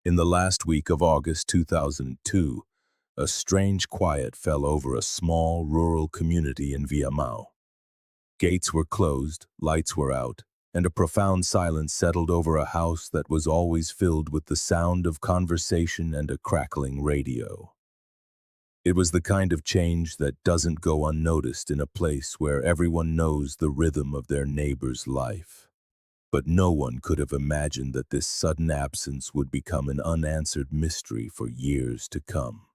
In the last week of August 2002, a strange quiet fell over a small rural community in Viamão. Gates were closed, lights were out, and a profound silence settled over a house that was always filled with the sound of conversation and a crackling radio. It was the kind of change that doesn't go unnoticed in a place where everyone knows the rhythm of their neighbor's life. But no one could have imagined that this sudden absence would become an unanswered mystery for years to come.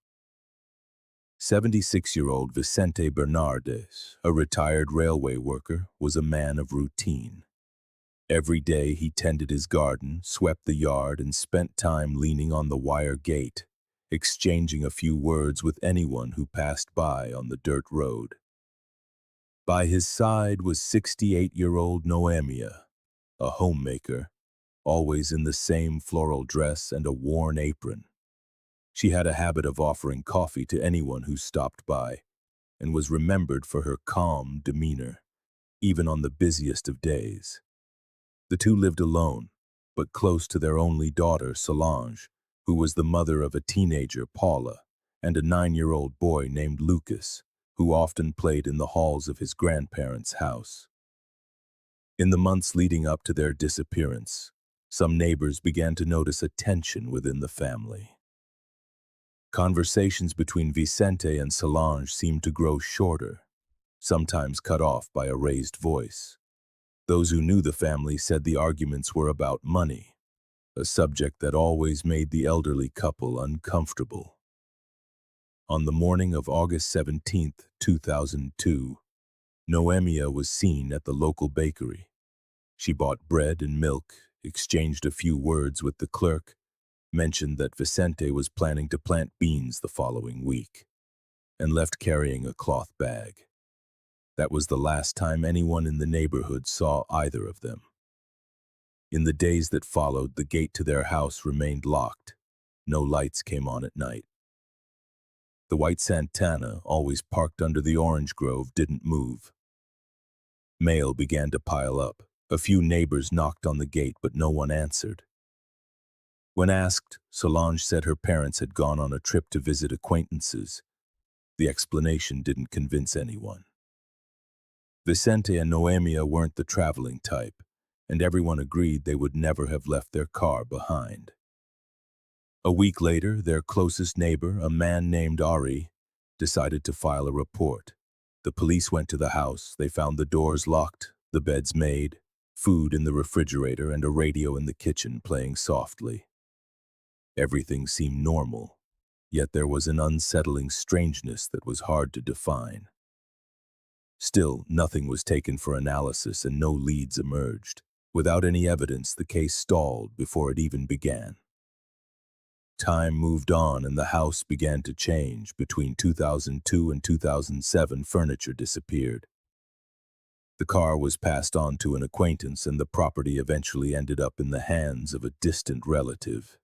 76-year-old Vicente Bernardes, a retired railway worker, was a man of routine. Every day he tended his garden, swept the yard, and spent time leaning on the wire gate, exchanging a few words with anyone who passed by on the dirt road. By his side was 68-year-old Noêmia, a homemaker, always in the same floral dress and a worn apron. She had a habit of offering coffee to anyone who stopped by, and was remembered for her calm demeanor, even on the busiest of days. The two lived alone, but close to their only daughter, Solange, who was the mother of a teenager, Paula, and a 9-year-old boy named Lucas, who often played in the halls of his grandparents' house. In the months leading up to their disappearance, some neighbors began to notice a tension within the family. Conversations between Vicente and Solange seemed to grow shorter, sometimes cut off by a raised voice. Those who knew the family said the arguments were about money, a subject that always made the elderly couple uncomfortable. On the morning of August 17, 2002, Noêmia was seen at the local bakery. She bought bread and milk, exchanged a few words with the clerk, mentioned that Vicente was planning to plant beans the following week, and left carrying a cloth bag. That was the last time anyone in the neighborhood saw either of them. In the days that followed, the gate to their house remained locked. No lights came on at night. The white Santana, always parked under the orange grove, didn't move. Mail began to pile up. A few neighbors knocked on the gate, but no one answered. When asked, Solange said her parents had gone on a trip to visit acquaintances. The explanation didn't convince anyone. Vicente and Noêmia weren't the traveling type, and everyone agreed they would never have left their car behind. A week later, their closest neighbor, a man named Ari, decided to file a report. The police went to the house. They found the doors locked, the beds made, food in the refrigerator, and a radio in the kitchen playing softly. Everything seemed normal, yet there was an unsettling strangeness that was hard to define. Still, nothing was taken for analysis and no leads emerged. Without any evidence, the case stalled before it even began. Time moved on and the house began to change. Between 2002 and 2007, furniture disappeared. The car was passed on to an acquaintance and the property eventually ended up in the hands of a distant relative.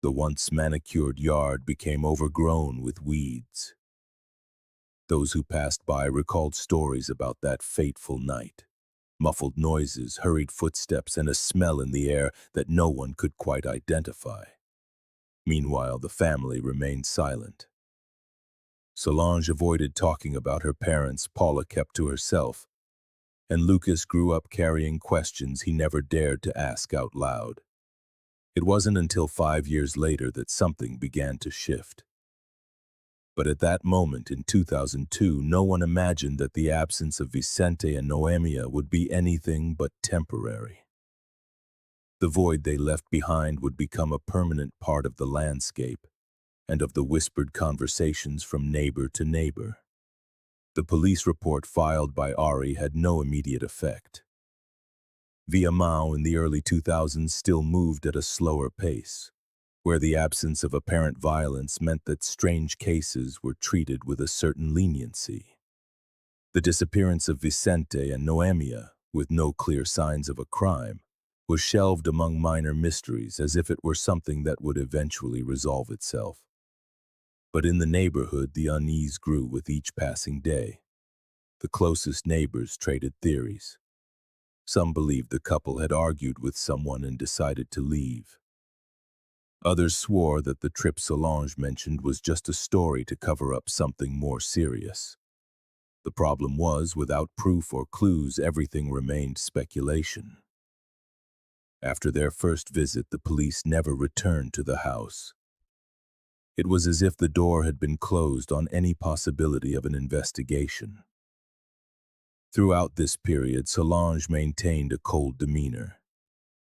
The once manicured yard became overgrown with weeds. Those who passed by recalled stories about that fateful night. Muffled noises, hurried footsteps, and a smell in the air that no one could quite identify. Meanwhile, the family remained silent. Solange avoided talking about her parents, Paula kept to herself, and Lucas grew up carrying questions he never dared to ask out loud. It wasn't until 5 years later that something began to shift. But at that moment in 2002, no one imagined that the absence of Vicente and Noêmia would be anything but temporary. The void they left behind would become a permanent part of the landscape and of the whispered conversations from neighbor to neighbor. The police report filed by Ari had no immediate effect. Viamão in the early 2000s still moved at a slower pace, where the absence of apparent violence meant that strange cases were treated with a certain leniency. The disappearance of Vicente and Noêmia, with no clear signs of a crime, was shelved among minor mysteries as if it were something that would eventually resolve itself. But in the neighborhood, the unease grew with each passing day. The closest neighbors traded theories. Some believed the couple had argued with someone and decided to leave. Others swore that the trip Solange mentioned was just a story to cover up something more serious. The problem was, without proof or clues, everything remained speculation. After their first visit, the police never returned to the house. It was as if the door had been closed on any possibility of an investigation. Throughout this period, Solange maintained a cold demeanor.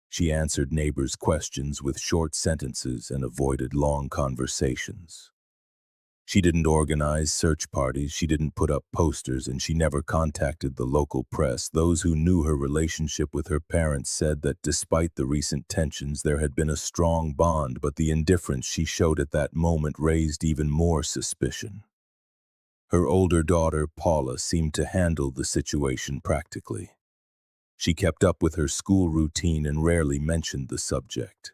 She answered neighbors' questions with short sentences and avoided long conversations. She didn't organize search parties, she didn't put up posters, and she never contacted the local press. Those who knew her relationship with her parents said that despite the recent tensions, there had been a strong bond, but the indifference she showed at that moment raised even more suspicion. Her older daughter, Paula, seemed to handle the situation practically. She kept up with her school routine and rarely mentioned the subject.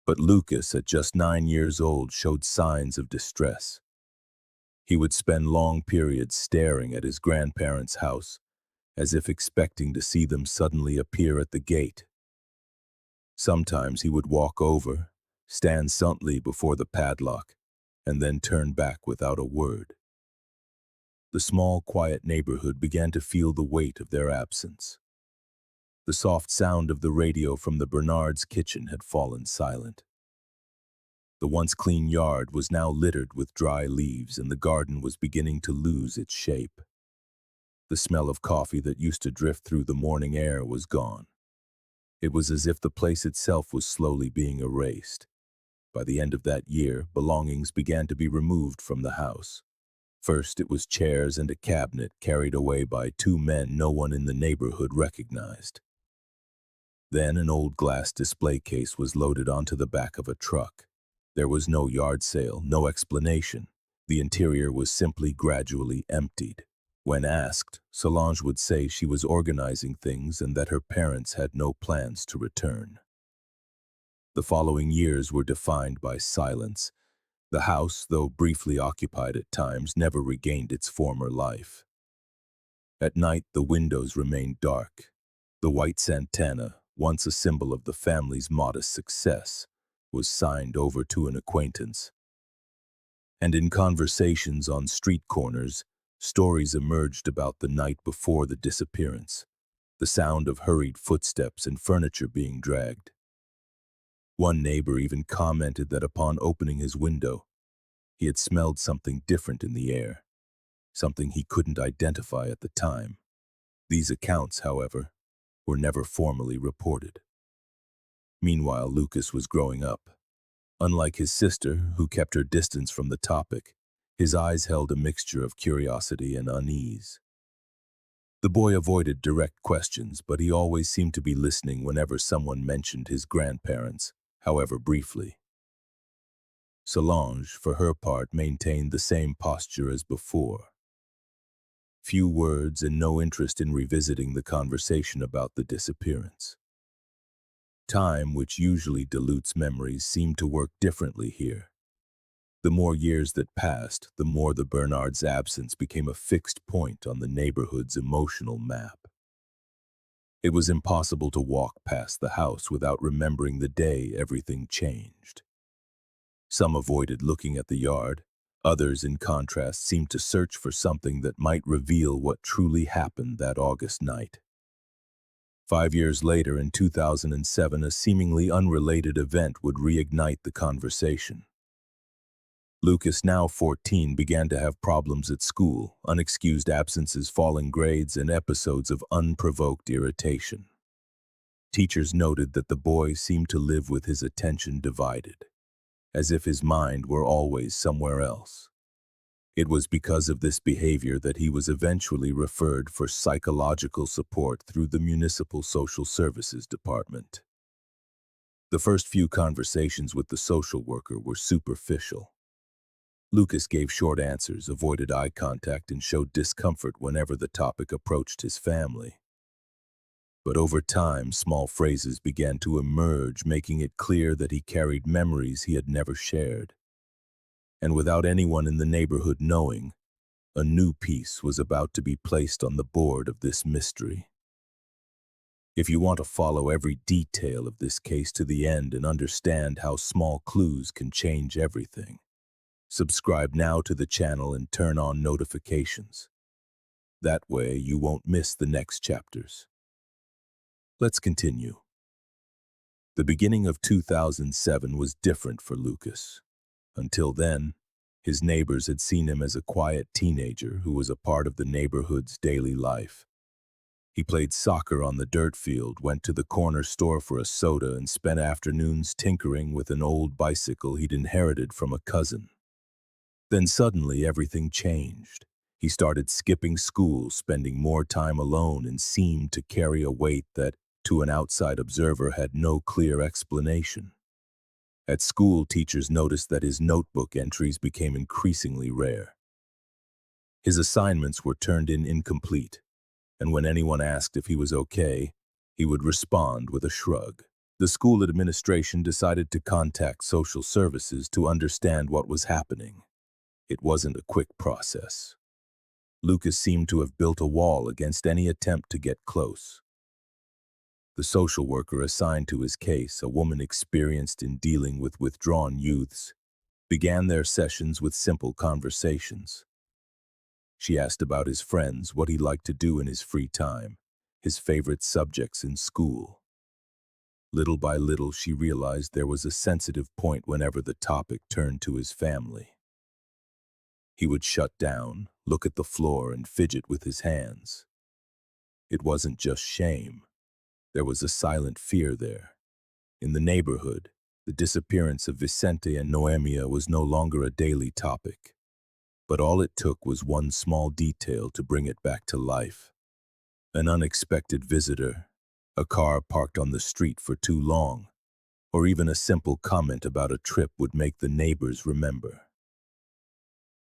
But Lucas, at just 9 years old, showed signs of distress. He would spend long periods staring at his grandparents' house, as if expecting to see them suddenly appear at the gate. Sometimes he would walk over, stand silently before the padlock, and then turn back without a word. The small, quiet neighborhood began to feel the weight of their absence. The soft sound of the radio from the Bernards' kitchen had fallen silent. The once clean yard was now littered with dry leaves, and the garden was beginning to lose its shape. The smell of coffee that used to drift through the morning air was gone. It was as if the place itself was slowly being erased. By the end of that year, belongings began to be removed from the house. First, it was chairs and a cabinet carried away by 2 men no one in the neighborhood recognized. Then an old glass display case was loaded onto the back of a truck. There was no yard sale, no explanation. The interior was simply gradually emptied. When asked, Solange would say she was organizing things and that her parents had no plans to return. The following years were defined by silence. The house, though briefly occupied at times, never regained its former life. At night, the windows remained dark. The white Santana, once a symbol of the family's modest success, was signed over to an acquaintance. And in conversations on street corners, stories emerged about the night before the disappearance, the sound of hurried footsteps and furniture being dragged. One neighbor even commented that upon opening his window, he had smelled something different in the air, something he couldn't identify at the time. These accounts, however, were never formally reported. Meanwhile, Lucas was growing up. Unlike his sister, who kept her distance from the topic, his eyes held a mixture of curiosity and unease. The boy avoided direct questions, but he always seemed to be listening whenever someone mentioned his grandparents, however briefly. Solange, for her part, maintained the same posture as before. Few words and no interest in revisiting the conversation about the disappearance. Time, which usually dilutes memories, seemed to work differently here. The more years that passed, the more the Bernards' absence became a fixed point on the neighborhood's emotional map. It was impossible to walk past the house without remembering the day everything changed. Some avoided looking at the yard. Others, in contrast, seemed to search for something that might reveal what truly happened that August night. 5 years later, in 2007, a seemingly unrelated event would reignite the conversation. Lucas, now 14, began to have problems at school, unexcused absences, falling grades, and episodes of unprovoked irritation. Teachers noted that the boy seemed to live with his attention divided, as if his mind were always somewhere else. It was because of this behavior that he was eventually referred for psychological support through the municipal social services department. The first few conversations with the social worker were superficial. Lucas gave short answers, avoided eye contact, and showed discomfort whenever the topic approached his family. But over time, small phrases began to emerge, making it clear that he carried memories he had never shared. And without anyone in the neighborhood knowing, a new piece was about to be placed on the board of this mystery. If you want to follow every detail of this case to the end and understand how small clues can change everything, subscribe now to the channel and turn on notifications. That way you won't miss the next chapters. Let's continue. The beginning of 2007 was different for Lucas. Until then, his neighbors had seen him as a quiet teenager who was a part of the neighborhood's daily life. He played soccer on the dirt field, went to the corner store for a soda, and spent afternoons tinkering with an old bicycle he'd inherited from a cousin. Then suddenly everything changed. He started skipping school, spending more time alone, and seemed to carry a weight that, to an outside observer, had no clear explanation. At school, teachers noticed that his notebook entries became increasingly rare. His assignments were turned in incomplete, and when anyone asked if he was okay, he would respond with a shrug. The school administration decided to contact social services to understand what was happening. It wasn't a quick process. Lucas seemed to have built a wall against any attempt to get close. The social worker assigned to his case, a woman experienced in dealing with withdrawn youths, began their sessions with simple conversations. She asked about his friends, what he liked to do in his free time, his favorite subjects in school. Little by little, she realized there was a sensitive point whenever the topic turned to his family. He would shut down, look at the floor, and fidget with his hands. It wasn't just shame. There was a silent fear there. In the neighborhood, the disappearance of Vicente and Noêmia was no longer a daily topic. But all it took was one small detail to bring it back to life. An unexpected visitor, a car parked on the street for too long, or even a simple comment about a trip would make the neighbors remember.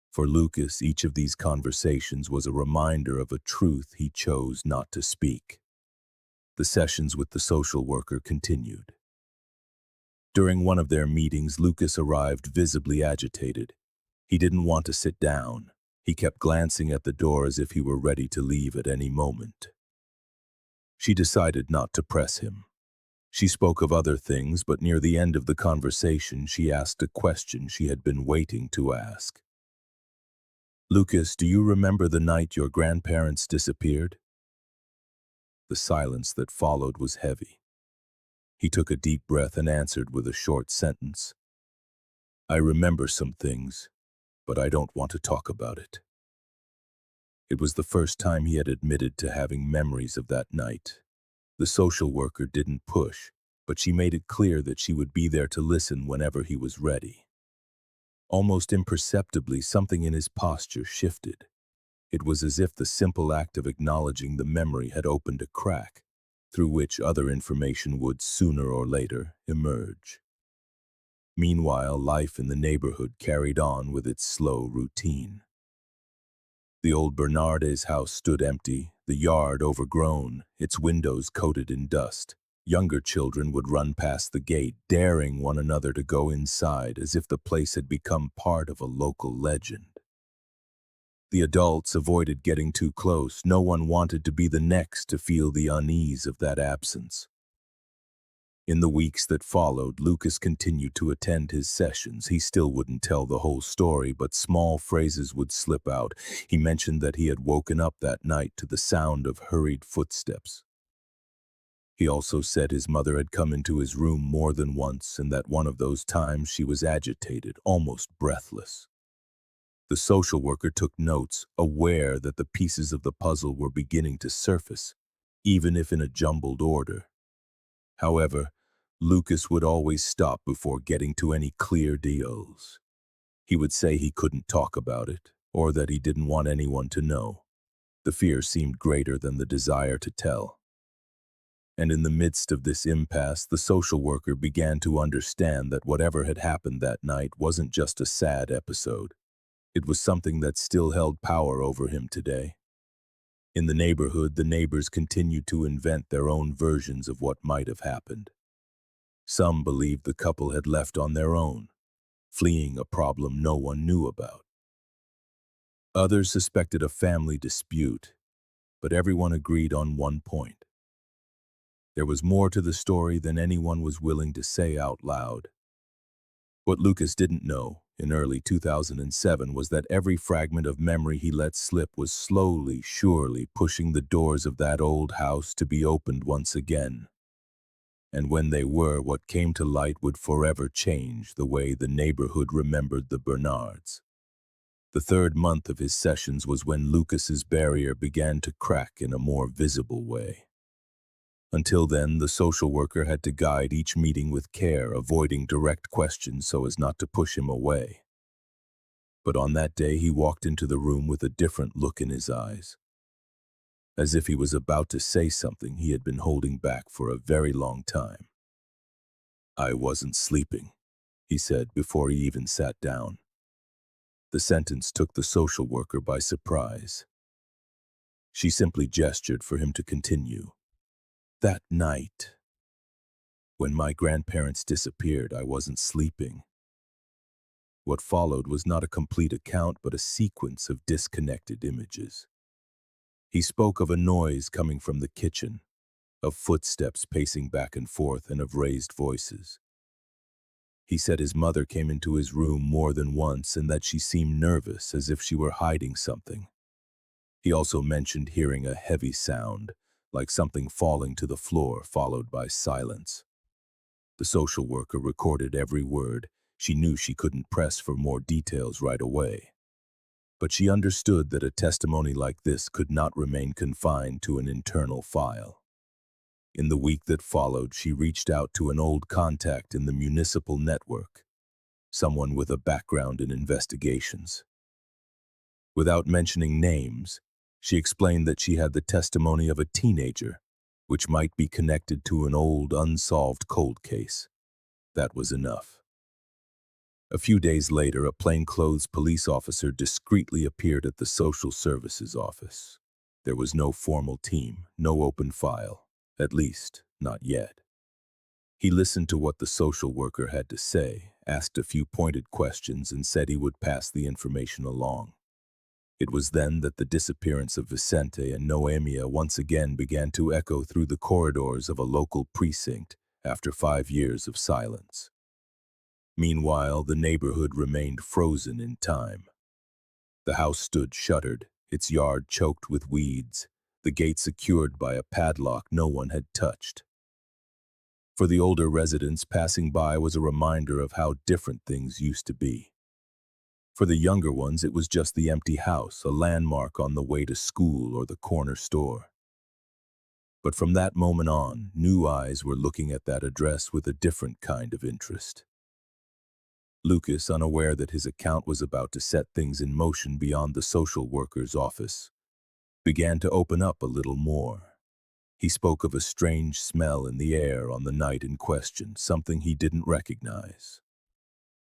For Lucas, each of these conversations was a reminder of a truth he chose not to speak. The sessions with the social worker continued. During one of their meetings, Lucas arrived visibly agitated. He didn't want to sit down. He kept glancing at the door as if he were ready to leave at any moment. She decided not to press him. She spoke of other things, but near the end of the conversation, she asked a question she had been waiting to ask. "Lucas, do you remember the night your grandparents disappeared?" The silence that followed was heavy. He took a deep breath and answered with a short sentence. "I remember some things, but I don't want to talk about it." It was the first time he had admitted to having memories of that night. The social worker didn't push, but she made it clear that she would be there to listen whenever he was ready. Almost imperceptibly, something in his posture shifted. It was as if the simple act of acknowledging the memory had opened a crack, through which other information would, sooner or later, emerge. Meanwhile, life in the neighborhood carried on with its slow routine. The old Bernardes house stood empty, the yard overgrown, its windows coated in dust. Younger children would run past the gate, daring one another to go inside, as if the place had become part of a local legend. The adults avoided getting too close. No one wanted to be the next to feel the unease of that absence. In the weeks that followed, Lucas continued to attend his sessions. He still wouldn't tell the whole story, but small phrases would slip out. He mentioned that he had woken up that night to the sound of hurried footsteps. He also said his mother had come into his room more than once, and that one of those times she was agitated, almost breathless. The social worker took notes, aware that the pieces of the puzzle were beginning to surface, even if in a jumbled order. However, Lucas would always stop before getting to any clear deals. He would say he couldn't talk about it, or that he didn't want anyone to know. The fear seemed greater than the desire to tell. And in the midst of this impasse, the social worker began to understand that whatever had happened that night wasn't just a sad episode. It was something that still held power over him today. In the neighborhood, the neighbors continued to invent their own versions of what might have happened. Some believed the couple had left on their own, fleeing a problem no one knew about. Others suspected a family dispute, but everyone agreed on one point. There was more to the story than anyone was willing to say out loud. What Lucas didn't know, in early 2007, was that every fragment of memory he let slip was slowly, surely pushing the doors of that old house to be opened once again. And when they were, what came to light would forever change the way the neighborhood remembered the Bernards. The third month of his sessions was when Lucas's barrier began to crack in a more visible way. Until then, the social worker had to guide each meeting with care, avoiding direct questions so as not to push him away. But on that day, he walked into the room with a different look in his eyes, as if he was about to say something he had been holding back for a very long time. "I wasn't sleeping," he said before he even sat down. The sentence took the social worker by surprise. She simply gestured for him to continue. "That night, when my grandparents disappeared, I wasn't sleeping." What followed was not a complete account, but a sequence of disconnected images. He spoke of a noise coming from the kitchen, of footsteps pacing back and forth, and of raised voices. He said his mother came into his room more than once and that she seemed nervous, as if she were hiding something. He also mentioned hearing a heavy sound, like something falling to the floor, followed by silence. The social worker recorded every word. She knew she couldn't press for more details right away. But she understood that a testimony like this could not remain confined to an internal file. In the week that followed, she reached out to an old contact in the municipal network, someone with a background in investigations. Without mentioning names, she explained that she had the testimony of a teenager, which might be connected to an old, unsolved cold case. That was enough. A few days later, a plainclothes police officer discreetly appeared at the social services office. There was no formal team, no open file, at least, not yet. He listened to what the social worker had to say, asked a few pointed questions, and said he would pass the information along. It was then that the disappearance of Vicente and Noêmia once again began to echo through the corridors of a local precinct after 5 years of silence. Meanwhile, the neighborhood remained frozen in time. The house stood shuttered, its yard choked with weeds, the gate secured by a padlock no one had touched. For the older residents, passing by was a reminder of how different things used to be. For the younger ones, it was just the empty house, a landmark on the way to school or the corner store. But from that moment on, new eyes were looking at that address with a different kind of interest. Lucas, unaware that his account was about to set things in motion beyond the social worker's office, began to open up a little more. He spoke of a strange smell in the air on the night in question, something he didn't recognize.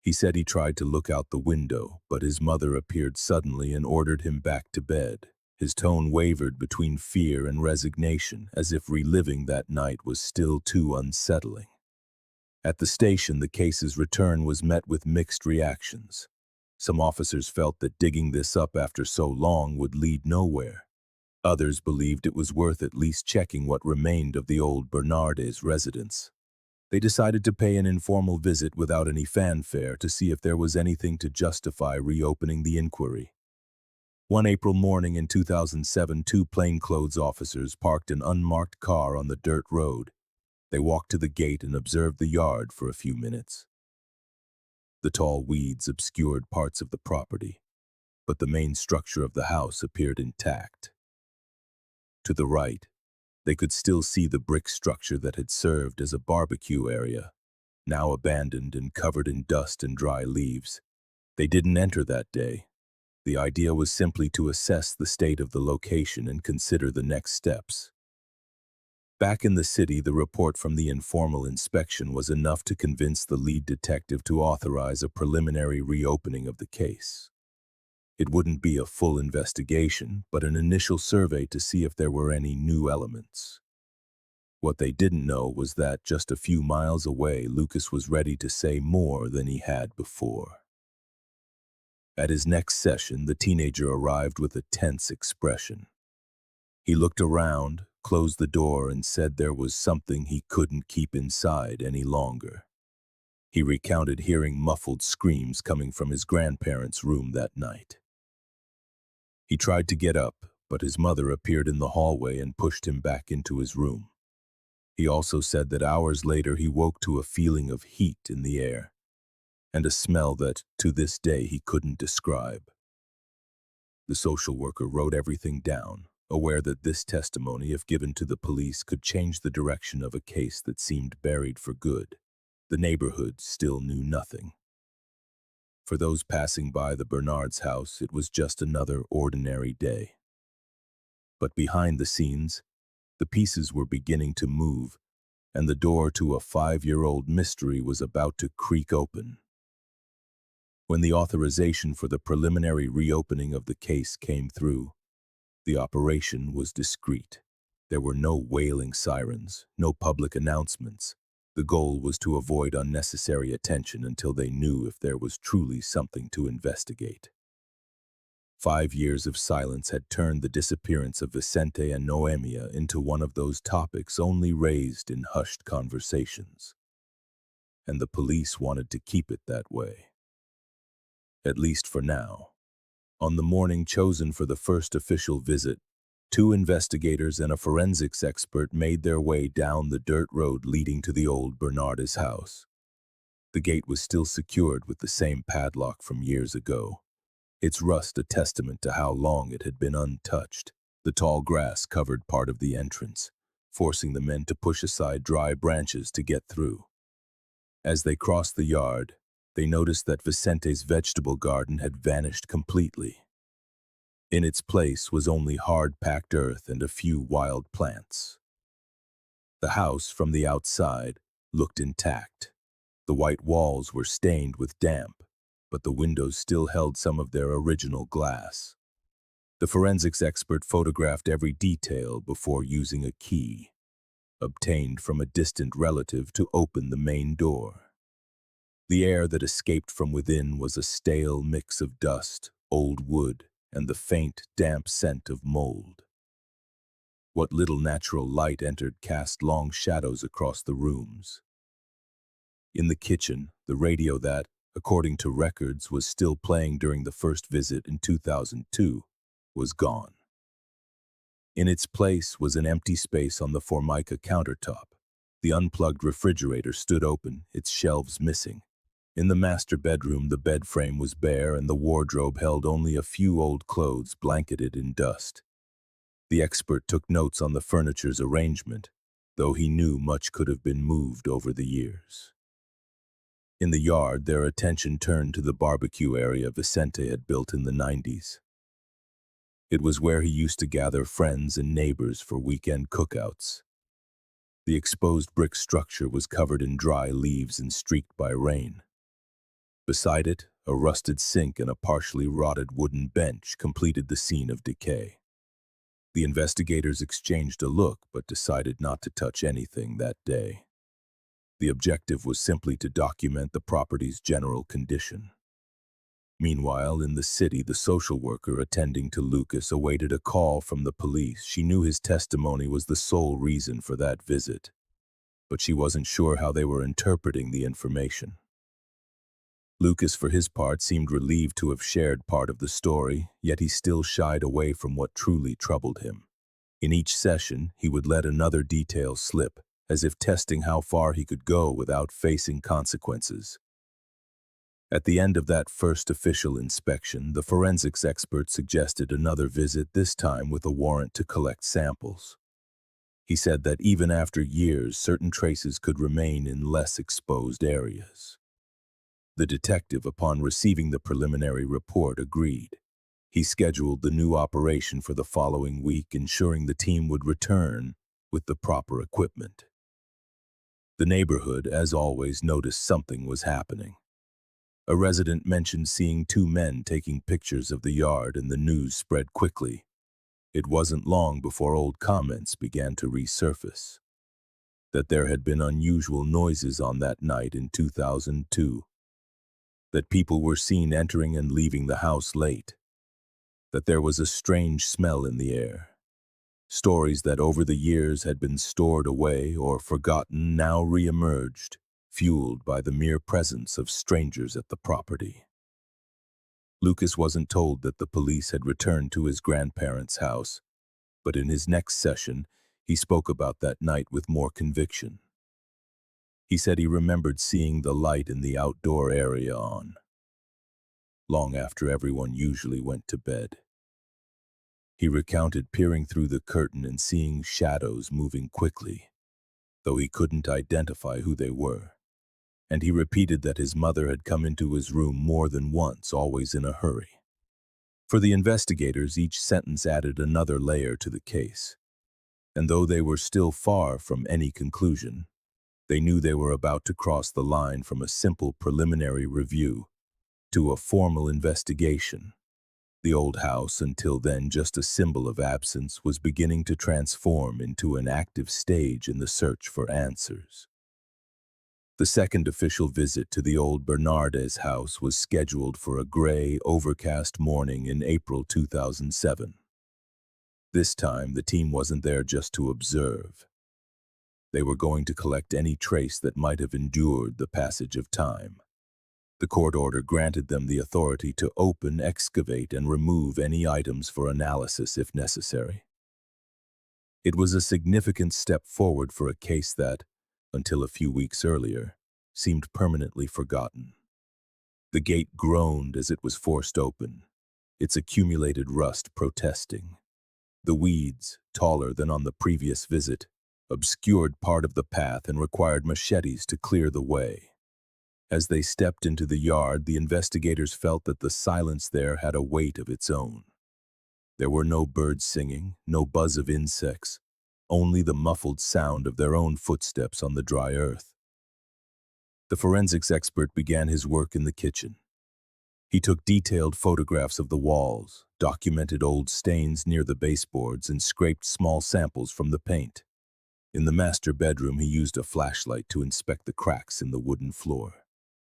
He said he tried to look out the window, but his mother appeared suddenly and ordered him back to bed. His tone wavered between fear and resignation, as if reliving that night was still too unsettling. At the station, the case's return was met with mixed reactions. Some officers felt that digging this up after so long would lead nowhere. Others believed it was worth at least checking what remained of the old Bernardes residence. They decided to pay an informal visit without any fanfare to see if there was anything to justify reopening the inquiry. One April morning in 2007, 2 plainclothes officers parked an unmarked car on the dirt road. They walked to the gate and observed the yard for a few minutes. The tall weeds obscured parts of the property, but the main structure of the house appeared intact. To the right, they could still see the brick structure that had served as a barbecue area, now abandoned and covered in dust and dry leaves. They didn't enter that day. The idea was simply to assess the state of the location and consider the next steps. Back in the city, the report from the informal inspection was enough to convince the lead detective to authorize a preliminary reopening of the case. It wouldn't be a full investigation, but an initial survey to see if there were any new elements. What they didn't know was that just a few miles away, Lucas was ready to say more than he had before. At his next session, the teenager arrived with a tense expression. He looked around, closed the door and said there was something he couldn't keep inside any longer. He recounted hearing muffled screams coming from his grandparents' room that night. He tried to get up, but his mother appeared in the hallway and pushed him back into his room. He also said that hours later he woke to a feeling of heat in the air, and a smell that, to this day, he couldn't describe. The social worker wrote everything down, aware that this testimony, if given to the police, could change the direction of a case that seemed buried for good. The neighborhood still knew nothing. For those passing by the Bernardes' house, it was just another ordinary day. But behind the scenes, the pieces were beginning to move, and the door to a 5-year-old mystery was about to creak open. When the authorization for the preliminary reopening of the case came through, the operation was discreet. There were no wailing sirens, no public announcements. The goal was to avoid unnecessary attention until they knew if there was truly something to investigate. 5 years of silence had turned the disappearance of Vicente and Noêmia into one of those topics only raised in hushed conversations. And the police wanted to keep it that way. At least for now. On the morning chosen for the first official visit, 2 investigators and a forensics expert made their way down the dirt road leading to the old Bernardes' house. The gate was still secured with the same padlock from years ago, its rust a testament to how long it had been untouched. The tall grass covered part of the entrance, forcing the men to push aside dry branches to get through. As they crossed the yard, they noticed that Vicente's vegetable garden had vanished completely. In its place was only hard-packed earth and a few wild plants. The house, from the outside, looked intact. The white walls were stained with damp, but the windows still held some of their original glass. The forensics expert photographed every detail before using a key, obtained from a distant relative, to open the main door. The air that escaped from within was a stale mix of dust, old wood, and the faint, damp scent of mold. What little natural light entered cast long shadows across the rooms. In the kitchen, the radio that, according to records, was still playing during the first visit in 2002, was gone. In its place was an empty space on the Formica countertop. The unplugged refrigerator stood open, its shelves missing. In the master bedroom, the bed frame was bare and the wardrobe held only a few old clothes blanketed in dust. The expert took notes on the furniture's arrangement, though he knew much could have been moved over the years. In the yard, their attention turned to the barbecue area Vicente had built in the 90s. It was where he used to gather friends and neighbors for weekend cookouts. The exposed brick structure was covered in dry leaves and streaked by rain. Beside it, a rusted sink and a partially rotted wooden bench completed the scene of decay. The investigators exchanged a look but decided not to touch anything that day. The objective was simply to document the property's general condition. Meanwhile, in the city, the social worker attending to Lucas awaited a call from the police. She knew his testimony was the sole reason for that visit, but she wasn't sure how they were interpreting the information. Lucas, for his part, seemed relieved to have shared part of the story, yet he still shied away from what truly troubled him. In each session, he would let another detail slip, as if testing how far he could go without facing consequences. At the end of that first official inspection, the forensics expert suggested another visit, this time with a warrant to collect samples. He said that even after years, certain traces could remain in less exposed areas. The detective, upon receiving the preliminary report, agreed. He scheduled the new operation for the following week, ensuring the team would return with the proper equipment. The neighborhood, as always, noticed something was happening. A resident mentioned seeing 2 men taking pictures of the yard, and the news spread quickly. It wasn't long before old comments began to resurface. That there had been unusual noises on that night in 2002. That people were seen entering and leaving the house late. That there was a strange smell in the air. Stories that over the years had been stored away or forgotten now re-emerged, fueled by the mere presence of strangers at the property. Lucas wasn't told that the police had returned to his grandparents' house, but in his next session, he spoke about that night with more conviction. He said he remembered seeing the light in the outdoor area on, long after everyone usually went to bed. He recounted peering through the curtain and seeing shadows moving quickly, though he couldn't identify who they were. And he repeated that his mother had come into his room more than once, always in a hurry. For the investigators, each sentence added another layer to the case. And though they were still far from any conclusion, they knew they were about to cross the line from a simple preliminary review to a formal investigation. The old house, until then just a symbol of absence, was beginning to transform into an active stage in the search for answers. The second official visit to the old Bernardes house was scheduled for a gray, overcast morning in April 2007. This time, the team wasn't there just to observe. They were going to collect any trace that might have endured the passage of time. The court order granted them the authority to open, excavate, and remove any items for analysis if necessary. It was a significant step forward for a case that, until a few weeks earlier, seemed permanently forgotten. The gate groaned as it was forced open, its accumulated rust protesting. The weeds, taller than on the previous visit, obscured part of the path and required machetes to clear the way. As they stepped into the yard, the investigators felt that the silence there had a weight of its own. There were no birds singing, no buzz of insects, only the muffled sound of their own footsteps on the dry earth. The forensics expert began his work in the kitchen. He took detailed photographs of the walls, documented old stains near the baseboards, and scraped small samples from the paint. In the master bedroom, he used a flashlight to inspect the cracks in the wooden floor.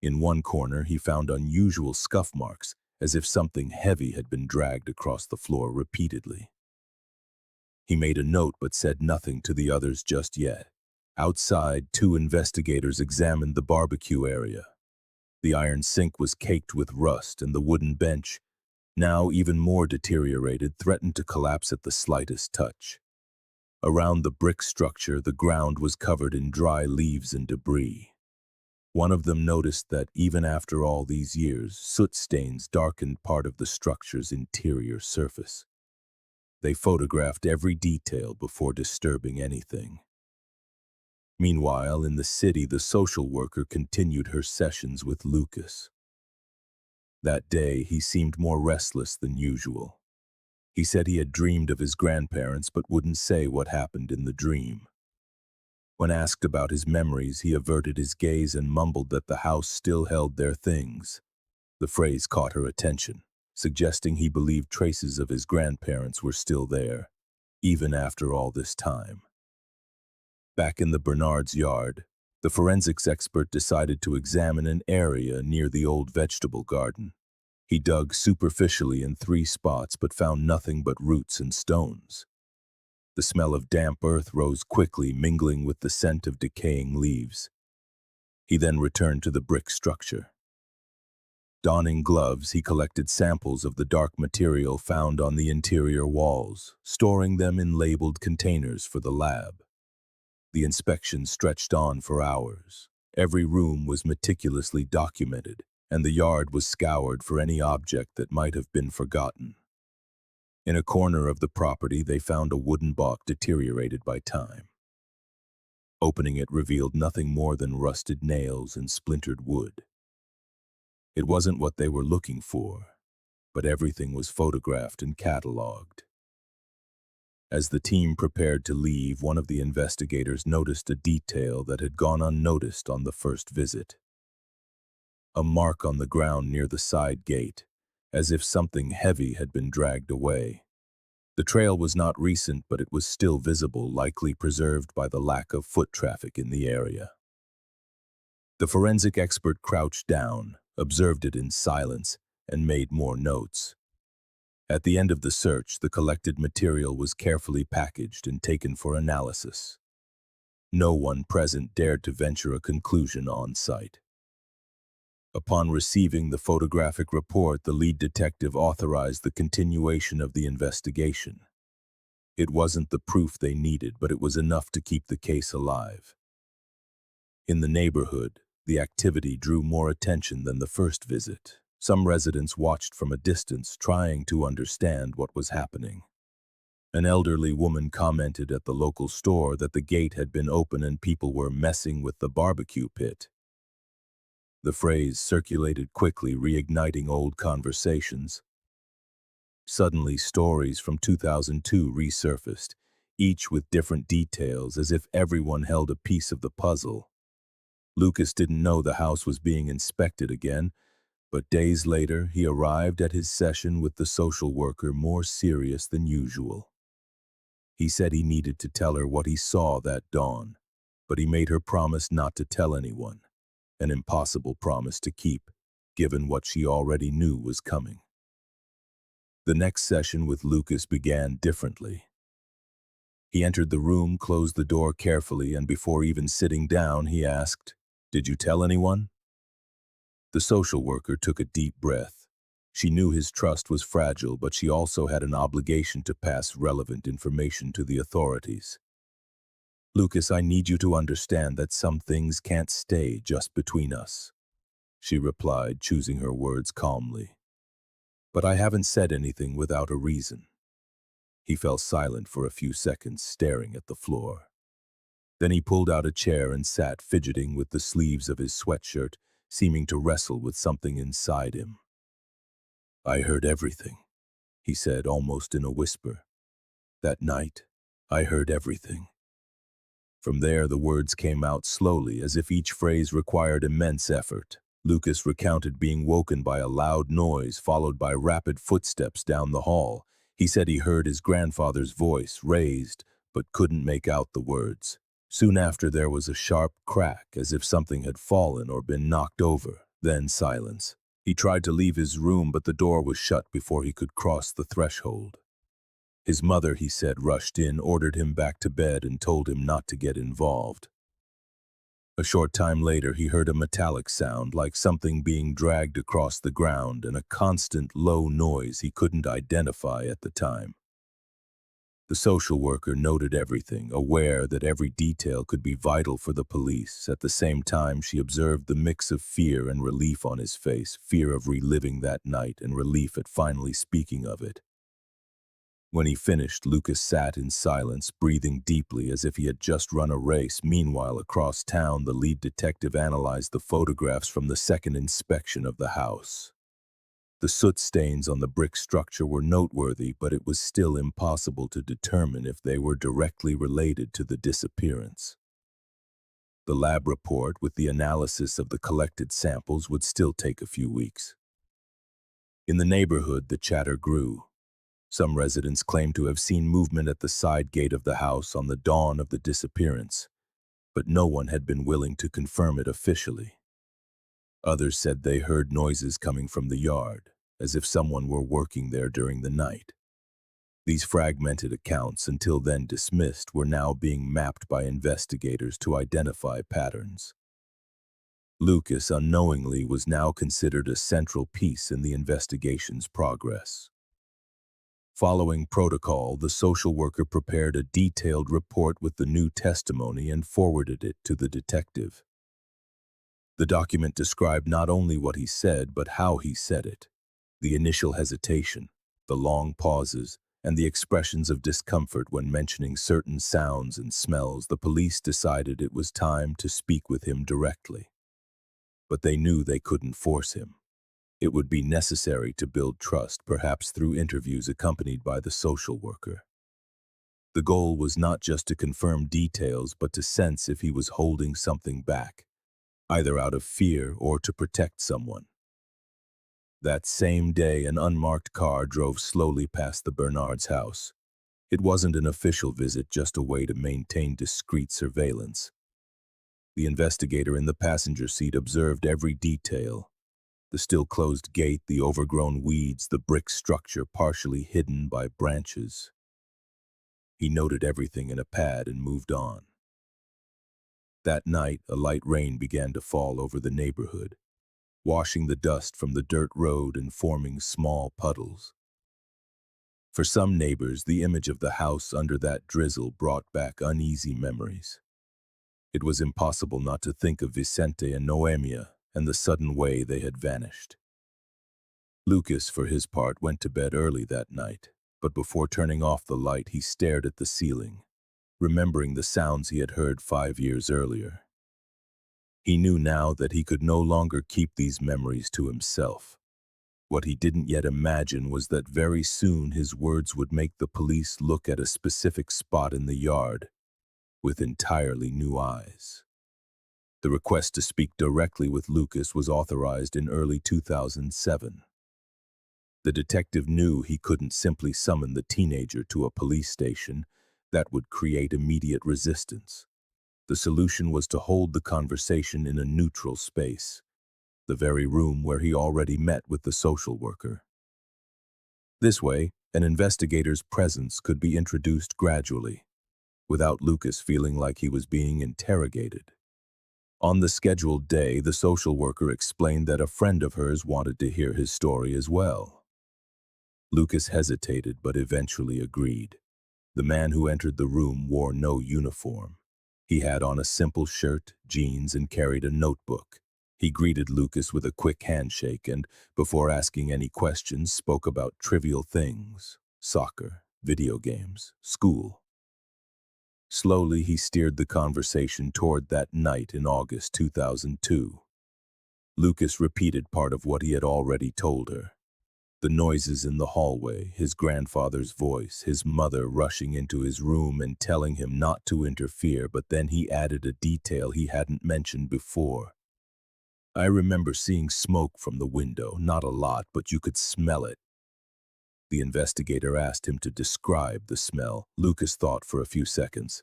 In one corner, he found unusual scuff marks, as if something heavy had been dragged across the floor repeatedly. He made a note but said nothing to the others just yet. Outside, two investigators examined the barbecue area. The iron sink was caked with rust, and the wooden bench, now even more deteriorated, threatened to collapse at the slightest touch. Around the brick structure, the ground was covered in dry leaves and debris. One of them noticed that even after all these years, soot stains darkened part of the structure's interior surface. They photographed every detail before disturbing anything. Meanwhile, in the city, the social worker continued her sessions with Lucas. That day, he seemed more restless than usual. He said he had dreamed of his grandparents but wouldn't say what happened in the dream. When asked about his memories, he averted his gaze and mumbled that the house still held their things. The phrase caught her attention, suggesting he believed traces of his grandparents were still there, even after all this time. Back in the Bernards' yard, the forensics expert decided to examine an area near the old vegetable garden. He dug superficially in 3 spots but found nothing but roots and stones. The smell of damp earth rose quickly, mingling with the scent of decaying leaves. He then returned to the brick structure. Donning gloves, he collected samples of the dark material found on the interior walls, storing them in labeled containers for the lab. The inspection stretched on for hours. Every room was meticulously documented, and the yard was scoured for any object that might have been forgotten. In a corner of the property, they found a wooden box deteriorated by time. Opening it revealed nothing more than rusted nails and splintered wood. It wasn't what they were looking for, but everything was photographed and catalogued. As the team prepared to leave, one of the investigators noticed a detail that had gone unnoticed on the first visit. A mark on the ground near the side gate, as if something heavy had been dragged away. The trail was not recent, but it was still visible, likely preserved by the lack of foot traffic in the area. The forensic expert crouched down, observed it in silence, and made more notes. At the end of the search, the collected material was carefully packaged and taken for analysis. No one present dared to venture a conclusion on site. Upon receiving the photographic report, the lead detective authorized the continuation of the investigation. It wasn't the proof they needed, but it was enough to keep the case alive. In the neighborhood, the activity drew more attention than the first visit. Some residents watched from a distance, trying to understand what was happening. An elderly woman commented at the local store that the gate had been open and people were messing with the barbecue pit. The phrase circulated quickly, reigniting old conversations. Suddenly, stories from 2002 resurfaced, each with different details, as if everyone held a piece of the puzzle. Lucas didn't know the house was being inspected again, but days later he arrived at his session with the social worker, more serious than usual. He said he needed to tell her what he saw that dawn, but he made her promise not to tell anyone, an impossible promise to keep, given what she already knew was coming. The next session with Lucas began differently. He entered the room, closed the door carefully, and before even sitting down, he asked, "Did you tell anyone?" The social worker took a deep breath. She knew his trust was fragile, but she also had an obligation to pass relevant information to the authorities. "Lucas, I need you to understand that some things can't stay just between us," she replied, choosing her words calmly. "But I haven't said anything without a reason." He fell silent for a few seconds, staring at the floor. Then he pulled out a chair and sat, fidgeting with the sleeves of his sweatshirt, seeming to wrestle with something inside him. "I heard everything," he said, almost in a whisper. "That night, I heard everything." From there, the words came out slowly, as if each phrase required immense effort. Lucas recounted being woken by a loud noise, followed by rapid footsteps down the hall. He said he heard his grandfather's voice, raised, but couldn't make out the words. Soon after, there was a sharp crack, as if something had fallen or been knocked over, then silence. He tried to leave his room, but the door was shut before he could cross the threshold. His mother, he said, rushed in, ordered him back to bed, and told him not to get involved. A short time later, he heard a metallic sound, like something being dragged across the ground, and a constant low noise he couldn't identify at the time. The social worker noted everything, aware that every detail could be vital for the police. At the same time, she observed the mix of fear and relief on his face, fear of reliving that night and relief at finally speaking of it. When he finished, Lucas sat in silence, breathing deeply as if he had just run a race. Meanwhile, across town, the lead detective analyzed the photographs from the second inspection of the house. The soot stains on the brick structure were noteworthy, but it was still impossible to determine if they were directly related to the disappearance. The lab report, with the analysis of the collected samples, would still take a few weeks. In the neighborhood, the chatter grew. Some residents claimed to have seen movement at the side gate of the house on the dawn of the disappearance, but no one had been willing to confirm it officially. Others said they heard noises coming from the yard, as if someone were working there during the night. These fragmented accounts, until then dismissed, were now being mapped by investigators to identify patterns. Lucas, unknowingly, was now considered a central piece in the investigation's progress. Following protocol, the social worker prepared a detailed report with the new testimony and forwarded it to the detective. The document described not only what he said, but how he said it. The initial hesitation, the long pauses, and the expressions of discomfort when mentioning certain sounds and smells. The police decided it was time to speak with him directly. But they knew they couldn't force him. It would be necessary to build trust, perhaps through interviews accompanied by the social worker. The goal was not just to confirm details, but to sense if he was holding something back, either out of fear or to protect someone. That same day, an unmarked car drove slowly past the Bernardes' house. It wasn't an official visit, just a way to maintain discreet surveillance. The investigator in the passenger seat observed every detail. The still-closed gate, the overgrown weeds, the brick structure partially hidden by branches. He noted everything in a pad and moved on. That night, a light rain began to fall over the neighborhood, washing the dust from the dirt road and forming small puddles. For some neighbors, the image of the house under that drizzle brought back uneasy memories. It was impossible not to think of Vicente and Noêmia and the sudden way they had vanished. Lucas, for his part, went to bed early that night, but before turning off the light, he stared at the ceiling, remembering the sounds he had heard 5 years earlier. He knew now that he could no longer keep these memories to himself. What he didn't yet imagine was that very soon his words would make the police look at a specific spot in the yard with entirely new eyes. The request to speak directly with Lucas was authorized in early 2007. The detective knew he couldn't simply summon the teenager to a police station. That would create immediate resistance. The solution was to hold the conversation in a neutral space, the very room where he already met with the social worker. This way, an investigator's presence could be introduced gradually, without Lucas feeling like he was being interrogated. On the scheduled day, the social worker explained that a friend of hers wanted to hear his story as well. Lucas hesitated but eventually agreed. The man who entered the room wore no uniform. He had on a simple shirt, jeans, and carried a notebook. He greeted Lucas with a quick handshake and, before asking any questions, spoke about trivial things: soccer, video games, school. Slowly, he steered the conversation toward that night in August 2002. Lucas repeated part of what he had already told her. The noises in the hallway, his grandfather's voice, his mother rushing into his room and telling him not to interfere, but then he added a detail he hadn't mentioned before. "I remember seeing smoke from the window, not a lot, but you could smell it." The investigator asked him to describe the smell. Lucas thought for a few seconds.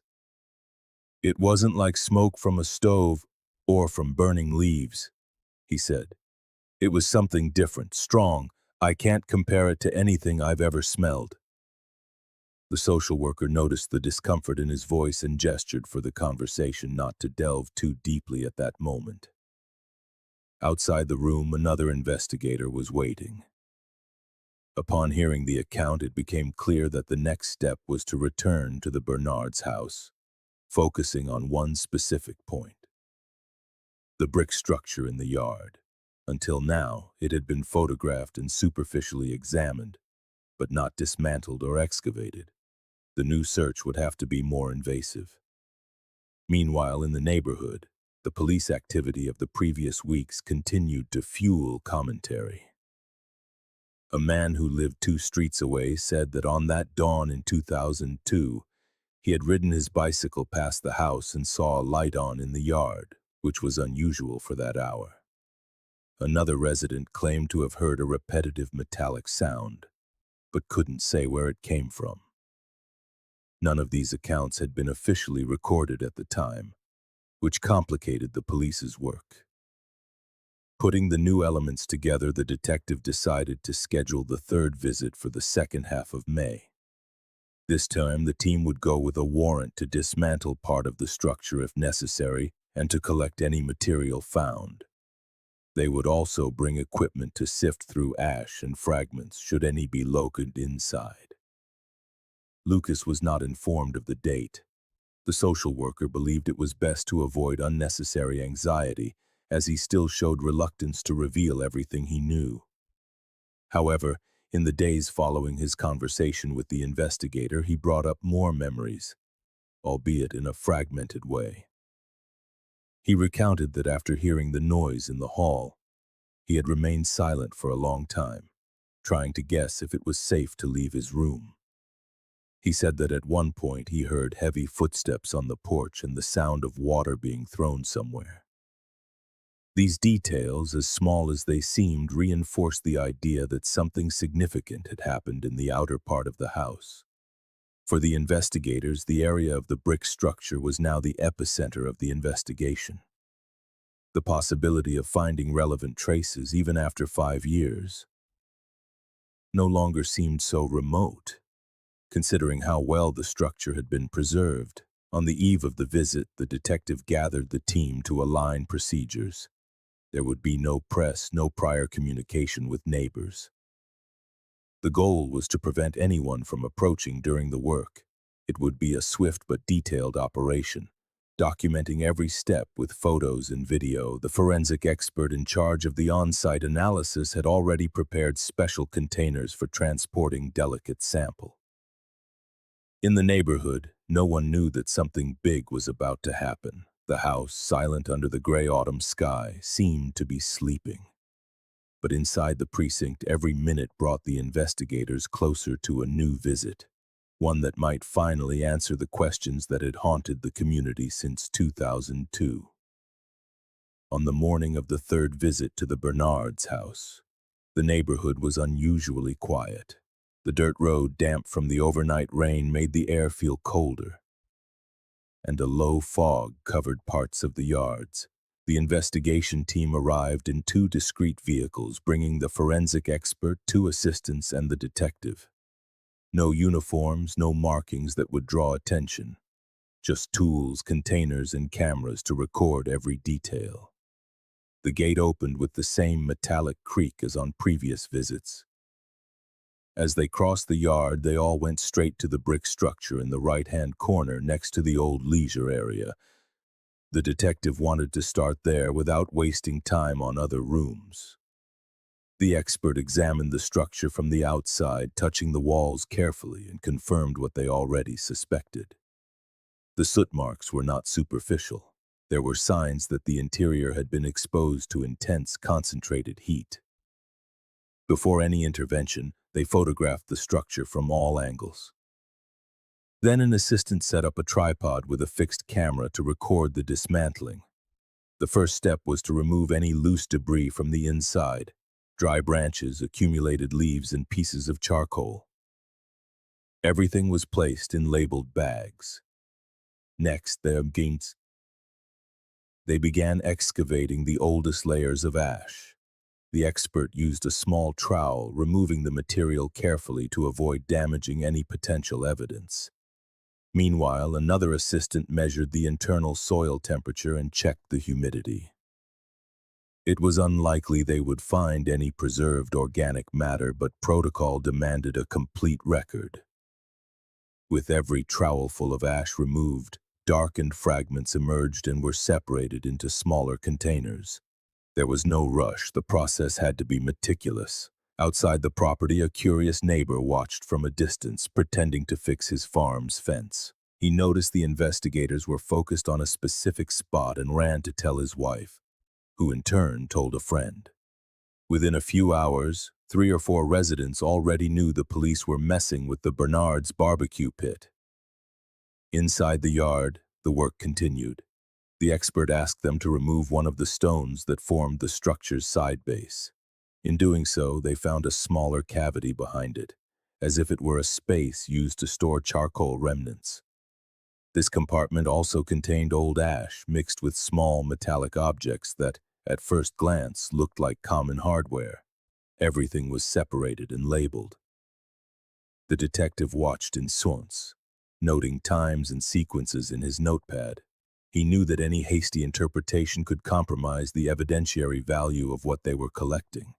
"It wasn't like smoke from a stove or from burning leaves," he said. "It was something different, strong. I can't compare it to anything I've ever smelled." The social worker noticed the discomfort in his voice and gestured for the conversation not to delve too deeply at that moment. Outside the room, another investigator was waiting. Upon hearing the account, it became clear that the next step was to return to the Bernardes' house, focusing on one specific point: the brick structure in the yard. Until now, it had been photographed and superficially examined, but not dismantled or excavated. The new search would have to be more invasive. Meanwhile, in the neighborhood, the police activity of the previous weeks continued to fuel commentary. A man who lived 2 streets away said that on that dawn in 2002, he had ridden his bicycle past the house and saw a light on in the yard, which was unusual for that hour. Another resident claimed to have heard a repetitive metallic sound, but couldn't say where it came from. None of these accounts had been officially recorded at the time, which complicated the police's work. Putting the new elements together, the detective decided to schedule the 3rd visit for the second half of May. This time, the team would go with a warrant to dismantle part of the structure if necessary and to collect any material found. They would also bring equipment to sift through ash and fragments should any be located inside. Lucas was not informed of the date. The social worker believed it was best to avoid unnecessary anxiety, as he still showed reluctance to reveal everything he knew. However, in the days following his conversation with the investigator, he brought up more memories, albeit in a fragmented way. He recounted that after hearing the noise in the hall, he had remained silent for a long time, trying to guess if it was safe to leave his room. He said that at one point he heard heavy footsteps on the porch and the sound of water being thrown somewhere. These details, as small as they seemed, reinforced the idea that something significant had happened in the outer part of the house. For the investigators, the area of the brick structure was now the epicenter of the investigation. The possibility of finding relevant traces even after 5 years no longer seemed so remote, considering how well the structure had been preserved. On the eve of the visit, the detective gathered the team to align procedures. There would be no press, no prior communication with neighbors. The goal was to prevent anyone from approaching during the work. It would be a swift but detailed operation, documenting every step with photos and video. The forensic expert in charge of the on-site analysis had already prepared special containers for transporting delicate sample. In the neighborhood, no one knew that something big was about to happen. The house, silent under the gray autumn sky, seemed to be sleeping. But inside the precinct, every minute brought the investigators closer to a new visit, one that might finally answer the questions that had haunted the community since 2002. On the morning of the third visit to the Bernardes' house, the neighborhood was unusually quiet. The dirt road, damp from the overnight rain, made the air feel colder, and a low fog covered parts of the yards. The investigation team arrived in 2 discrete vehicles, bringing the forensic expert, 2 assistants, and the detective. No uniforms, no markings that would draw attention. Just tools, containers, and cameras to record every detail. The gate opened with the same metallic creak as on previous visits. As they crossed the yard, they all went straight to the brick structure in the right-hand corner next to the old leisure area. The detective wanted to start there without wasting time on other rooms. The expert examined the structure from the outside, touching the walls carefully, and confirmed what they already suspected. The soot marks were not superficial. There were signs that the interior had been exposed to intense, concentrated heat. Before any intervention, they photographed the structure from all angles. Then an assistant set up a tripod with a fixed camera to record the dismantling. The first step was to remove any loose debris from the inside: dry branches, accumulated leaves, and pieces of charcoal. Everything was placed in labeled bags. Next, they began excavating the oldest layers of ash. The expert used a small trowel, removing the material carefully to avoid damaging any potential evidence. Meanwhile, another assistant measured the internal soil temperature and checked the humidity. It was unlikely they would find any preserved organic matter, but protocol demanded a complete record. With every trowelful of ash removed, darkened fragments emerged and were separated into smaller containers. There was no rush. The process had to be meticulous. Outside the property, a curious neighbor watched from a distance, pretending to fix his farm's fence. He noticed the investigators were focused on a specific spot and ran to tell his wife, who in turn told a friend. Within a few hours, 3 or 4 residents already knew the police were messing with the Bernardes' barbecue pit. Inside the yard, the work continued. The expert asked them to remove one of the stones that formed the structure's side base. In doing so, they found a smaller cavity behind it, as if it were a space used to store charcoal remnants. This compartment also contained old ash mixed with small metallic objects that, at first glance, looked like common hardware. Everything was separated and labeled. The detective watched in silence, noting times and sequences in his notepad. He knew that any hasty interpretation could compromise the evidentiary value of what they were collecting.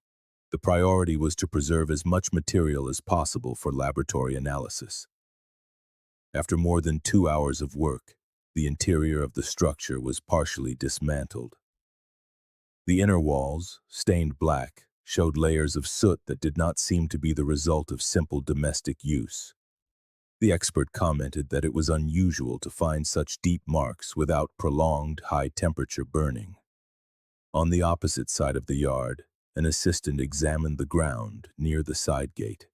The priority was to preserve as much material as possible for laboratory analysis. After more than 2 hours of work, the interior of the structure was partially dismantled. The inner walls, stained black, showed layers of soot that did not seem to be the result of simple domestic use. The expert commented that it was unusual to find such deep marks without prolonged, high-temperature burning. On the opposite side of the yard, an assistant examined the ground near the side gate.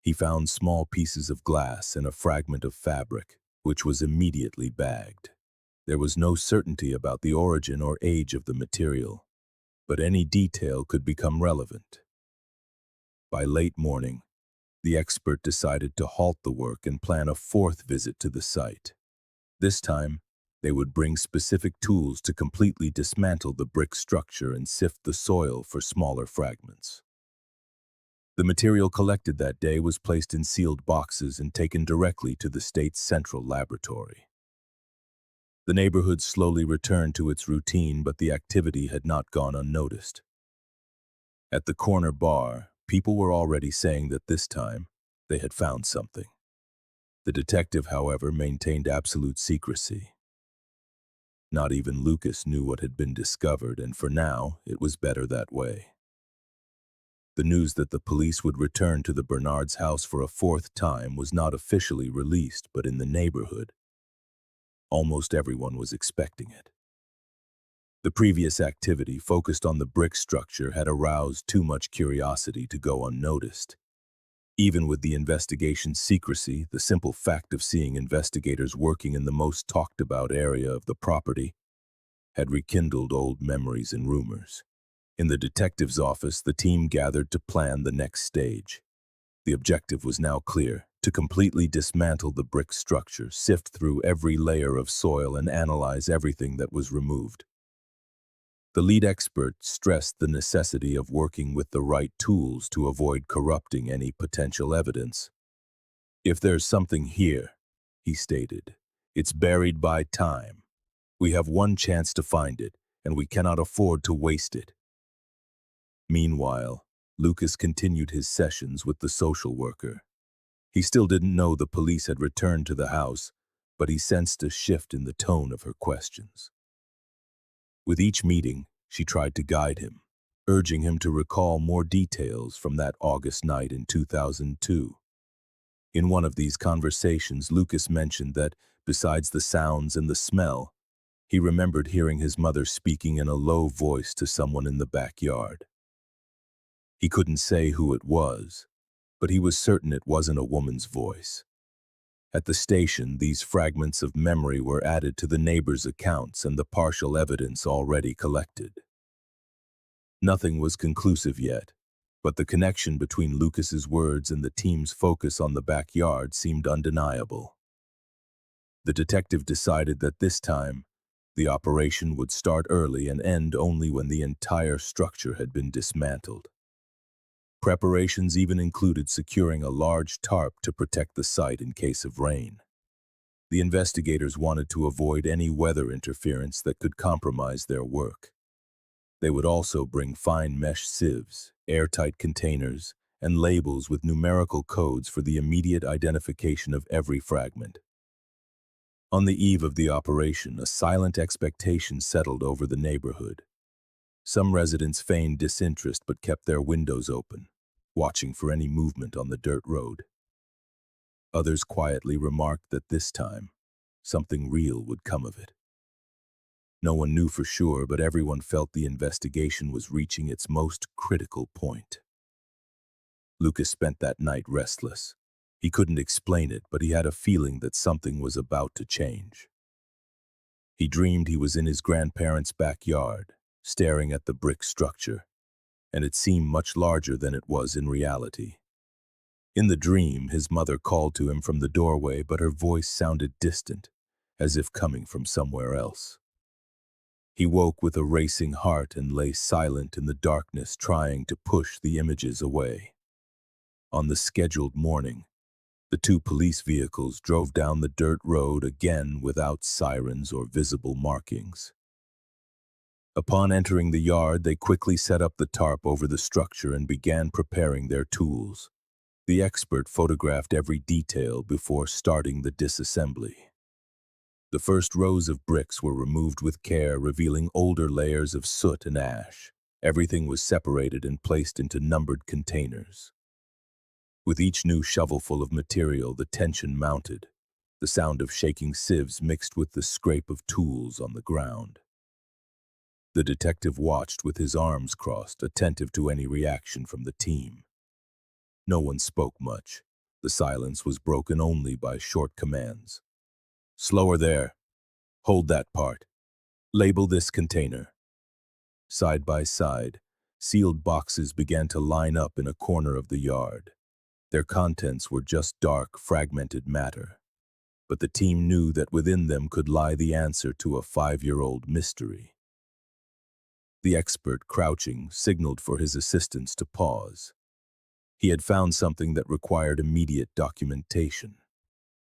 He found small pieces of glass and a fragment of fabric, which was immediately bagged. There was no certainty about the origin or age of the material, but any detail could become relevant. By late morning, the expert decided to halt the work and plan a 4th visit to the site. This time, They would bring specific tools to completely dismantle the brick structure and sift the soil for smaller fragments. The material collected that day was placed in sealed boxes and taken directly to the state's central laboratory. The neighborhood slowly returned to its routine, but the activity had not gone unnoticed. At the corner bar, people were already saying that this time they had found something. The detective, however, maintained absolute secrecy. Not even Lucas knew what had been discovered, and for now, it was better that way. The news that the police would return to the Bernards' house for a fourth time was not officially released, but in the neighborhood, almost everyone was expecting it. The previous activity, focused on the brick structure, had aroused too much curiosity to go unnoticed. Even with the investigation's secrecy, the simple fact of seeing investigators working in the most talked-about area of the property had rekindled old memories and rumors. In the detective's office, the team gathered to plan the next stage. The objective was now clear: to completely dismantle the brick structure, sift through every layer of soil, and analyze everything that was removed. The lead expert stressed the necessity of working with the right tools to avoid corrupting any potential evidence. "If there's something here," he stated, "it's buried by time. We have one chance to find it, and we cannot afford to waste it." Meanwhile, Lucas continued his sessions with the social worker. He still didn't know the police had returned to the house, but he sensed a shift in the tone of her questions. With each meeting, she tried to guide him, urging him to recall more details from that August night in 2002. In one of these conversations, Lucas mentioned that, besides the sounds and the smell, he remembered hearing his mother speaking in a low voice to someone in the backyard. He couldn't say who it was, but he was certain it wasn't a woman's voice. At the station, these fragments of memory were added to the neighbors' accounts and the partial evidence already collected. Nothing was conclusive yet, but the connection between Lucas's words and the team's focus on the backyard seemed undeniable. The detective decided that this time, the operation would start early and end only when the entire structure had been dismantled. Preparations even included securing a large tarp to protect the site in case of rain. The investigators wanted to avoid any weather interference that could compromise their work. They would also bring fine mesh sieves, airtight containers, and labels with numerical codes for the immediate identification of every fragment. On the eve of the operation, a silent expectation settled over the neighborhood. Some residents feigned disinterest but kept their windows open, watching for any movement on the dirt road. Others quietly remarked that this time, something real would come of it. No one knew for sure, but everyone felt the investigation was reaching its most critical point. Lucas spent that night restless. He couldn't explain it, but he had a feeling that something was about to change. He dreamed he was in his grandparents' backyard, staring at the brick structure, and it seemed much larger than it was in reality. In the dream, his mother called to him from the doorway, but her voice sounded distant, as if coming from somewhere else. He woke with a racing heart and lay silent in the darkness, trying to push the images away. On the scheduled morning, the two police vehicles drove down the dirt road again without sirens or visible markings. Upon entering the yard, they quickly set up the tarp over the structure and began preparing their tools. The expert photographed every detail before starting the disassembly. The first rows of bricks were removed with care, revealing older layers of soot and ash. Everything was separated and placed into numbered containers. With each new shovelful of material, the tension mounted, the sound of shaking sieves mixed with the scrape of tools on the ground. The detective watched with his arms crossed, attentive to any reaction from the team. No one spoke much. The silence was broken only by short commands. "Slower there. Hold that part. Label this container." Side by side, sealed boxes began to line up in a corner of the yard. Their contents were just dark, fragmented matter. but the team knew that within them could lie the answer to a 5-year-old mystery. The expert, crouching, signaled for his assistants to pause. He had found something that required immediate documentation.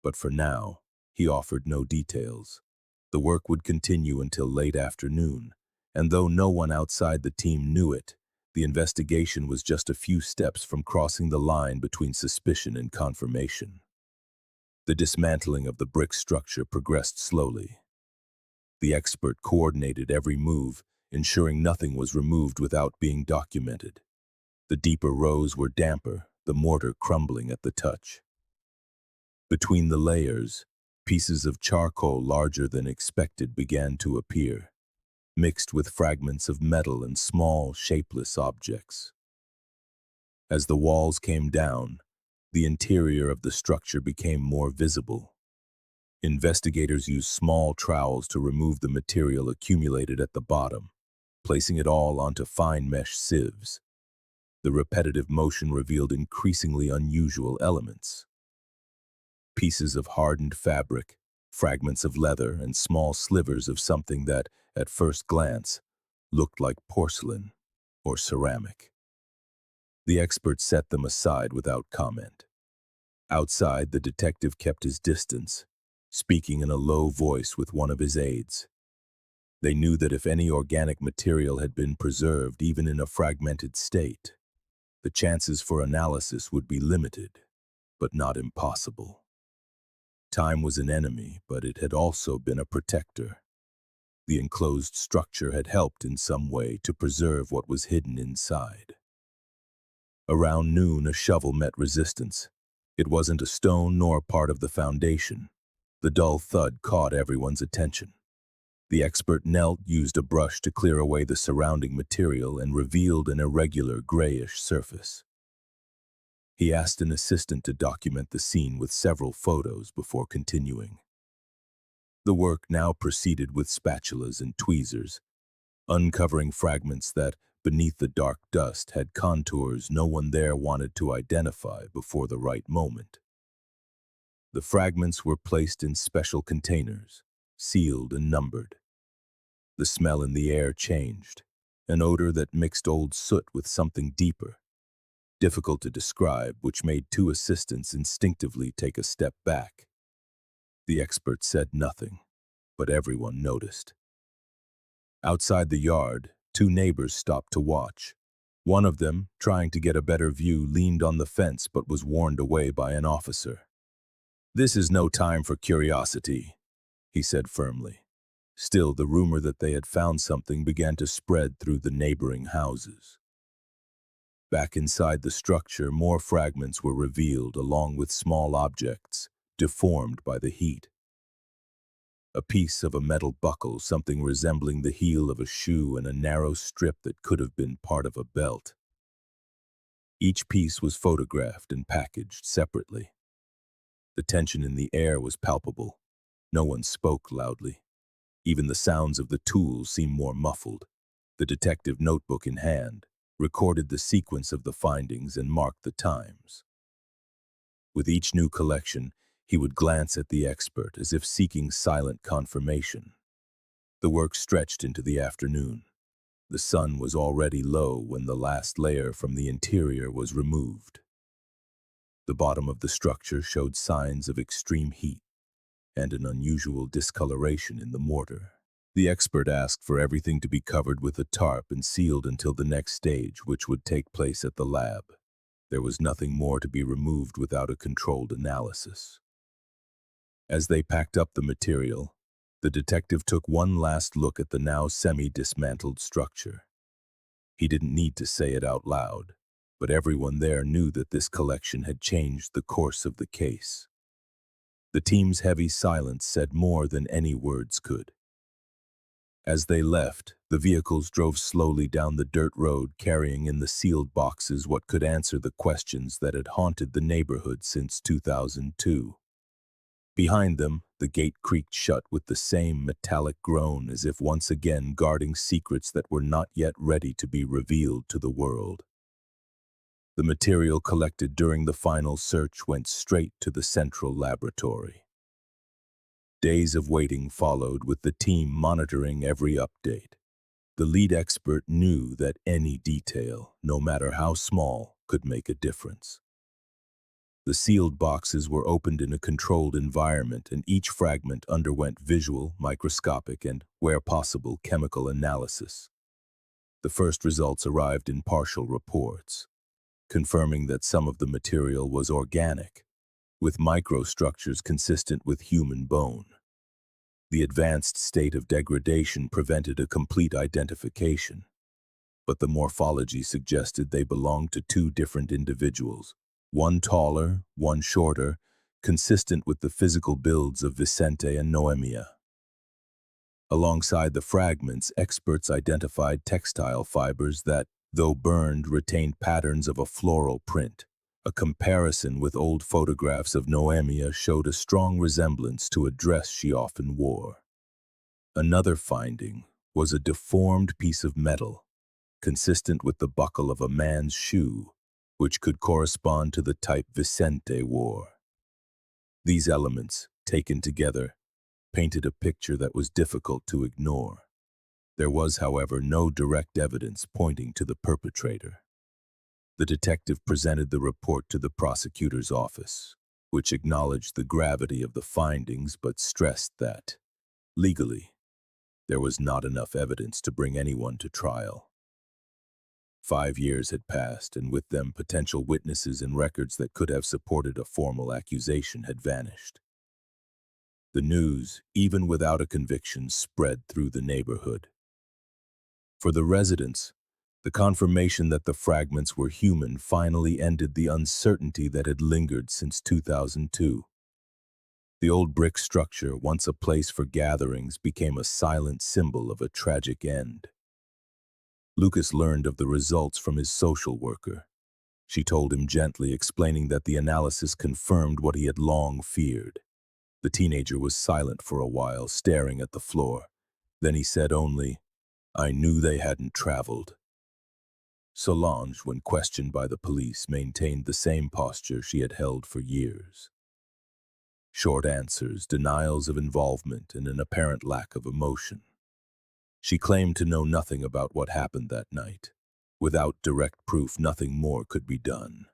But for now, he offered no details. The work would continue until late afternoon, and though no one outside the team knew it, the investigation was just a few steps from crossing the line between suspicion and confirmation. The dismantling of the brick structure progressed slowly. The expert coordinated every move, ensuring nothing was removed without being documented. The deeper rows were damper, the mortar crumbling at the touch. Between the layers, pieces of charcoal larger than expected began to appear, mixed with fragments of metal and small, shapeless objects. As the walls came down, the interior of the structure became more visible. Investigators used small trowels to remove the material accumulated at the bottom, placing it all onto fine mesh sieves. The repetitive motion revealed increasingly unusual elements. Pieces of hardened fabric, fragments of leather, and small slivers of something that, at first glance, looked like porcelain or ceramic. The expert set them aside without comment. Outside, the detective kept his distance, speaking in a low voice with one of his aides. They knew that if any organic material had been preserved, even in a fragmented state, the chances for analysis would be limited, but not impossible. Time was an enemy, but it had also been a protector. The enclosed structure had helped in some way to preserve what was hidden inside. Around noon, a shovel met resistance. It wasn't a stone nor part of the foundation. The dull thud caught everyone's attention. The expert knelt, used a brush to clear away the surrounding material, and revealed an irregular grayish surface. He asked an assistant to document the scene with several photos before continuing. The work now proceeded with spatulas and tweezers, uncovering fragments that, beneath the dark dust, had contours no one there wanted to identify before the right moment. The fragments were placed in special containers, sealed and numbered. The smell in the air changed, an odor that mixed old soot with something deeper, difficult to describe, which made two assistants instinctively take a step back. The expert said nothing, but everyone noticed. Outside the yard, two neighbors stopped to watch. One of them, trying to get a better view, leaned on the fence but was warned away by an officer. "This is no time for curiosity," he said firmly. Still, the rumor that they had found something began to spread through the neighboring houses. Back inside the structure, more fragments were revealed along with small objects, deformed by the heat. A piece of a metal buckle, something resembling the heel of a shoe, and a narrow strip that could have been part of a belt. Each piece was photographed and packaged separately. The tension in the air was palpable. No one spoke loudly. Even the sounds of the tools seemed more muffled. The detective, notebook in hand, recorded the sequence of the findings and marked the times. With each new collection, he would glance at the expert as if seeking silent confirmation. The work stretched into the afternoon. The sun was already low when the last layer from the interior was removed. The bottom of the structure showed signs of extreme heat and an unusual discoloration in the mortar. The expert asked for everything to be covered with a tarp and sealed until the next stage, which would take place at the lab. There was nothing more to be removed without a controlled analysis. As they packed up the material, the detective took one last look at the now semi-dismantled structure. He didn't need to say it out loud, but everyone there knew that this collection had changed the course of the case. The team's heavy silence said more than any words could. As they left, the vehicles drove slowly down the dirt road, carrying in the sealed boxes what could answer the questions that had haunted the neighborhood since 2002. Behind them, the gate creaked shut with the same metallic groan, as if once again guarding secrets that were not yet ready to be revealed to the world. The material collected during the final search went straight to the central laboratory. Days of waiting followed, with the team monitoring every update. The lead expert knew that any detail, no matter how small, could make a difference. The sealed boxes were opened in a controlled environment, and each fragment underwent visual, microscopic, and, where possible, chemical analysis. The first results arrived in partial reports, confirming that some of the material was organic, with microstructures consistent with human bone. The advanced state of degradation prevented a complete identification, but the morphology suggested they belonged to two different individuals, one taller, one shorter, consistent with the physical builds of Vicente and Noêmia. Alongside the fragments, experts identified textile fibers that, though burned, retained patterns of a floral print. A comparison with old photographs of Noêmia showed a strong resemblance to a dress she often wore. Another finding was a deformed piece of metal, consistent with the buckle of a man's shoe, which could correspond to the type Vicente wore. These elements, taken together, painted a picture that was difficult to ignore. There was, however, no direct evidence pointing to the perpetrator. The detective presented the report to the prosecutor's office, which acknowledged the gravity of the findings but stressed that, legally, there was not enough evidence to bring anyone to trial. 5 years had passed, and with them potential witnesses and records that could have supported a formal accusation had vanished. The news, even without a conviction, spread through the neighborhood. For the residents, the confirmation that the fragments were human finally ended the uncertainty that had lingered since 2002. The old brick structure, once a place for gatherings, became a silent symbol of a tragic end. Lucas learned of the results from his social worker. She told him gently, explaining that the analysis confirmed what he had long feared. The teenager was silent for a while, staring at the floor. Then he said only, "I knew they hadn't traveled." Solange, when questioned by the police, maintained the same posture she had held for years. Short answers, denials of involvement, and an apparent lack of emotion. She claimed to know nothing about what happened that night. Without direct proof, nothing more could be done.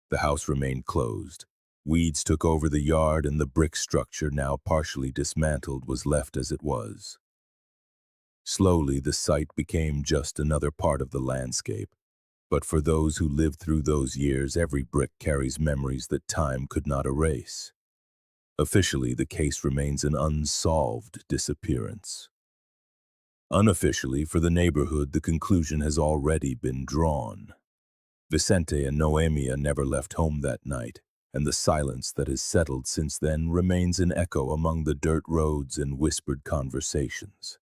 The house remained closed. Weeds took over the yard, and the brick structure, now partially dismantled, was left as it was. Slowly, the site became just another part of the landscape. But for those who lived through those years, every brick carries memories that time could not erase. Officially, the case remains an unsolved disappearance. Unofficially, for the neighborhood, the conclusion has already been drawn. Vicente and Noêmia never left home that night, and the silence that has settled since then remains an echo among the dirt roads and whispered conversations.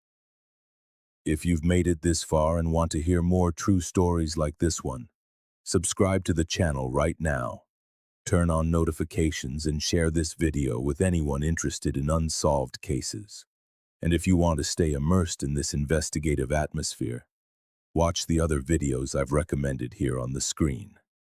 If you've made it this far and want to hear more true stories like this one, subscribe to the channel right now. Turn on notifications and share this video with anyone interested in unsolved cases. And if you want to stay immersed in this investigative atmosphere, watch the other videos I've recommended here on the screen.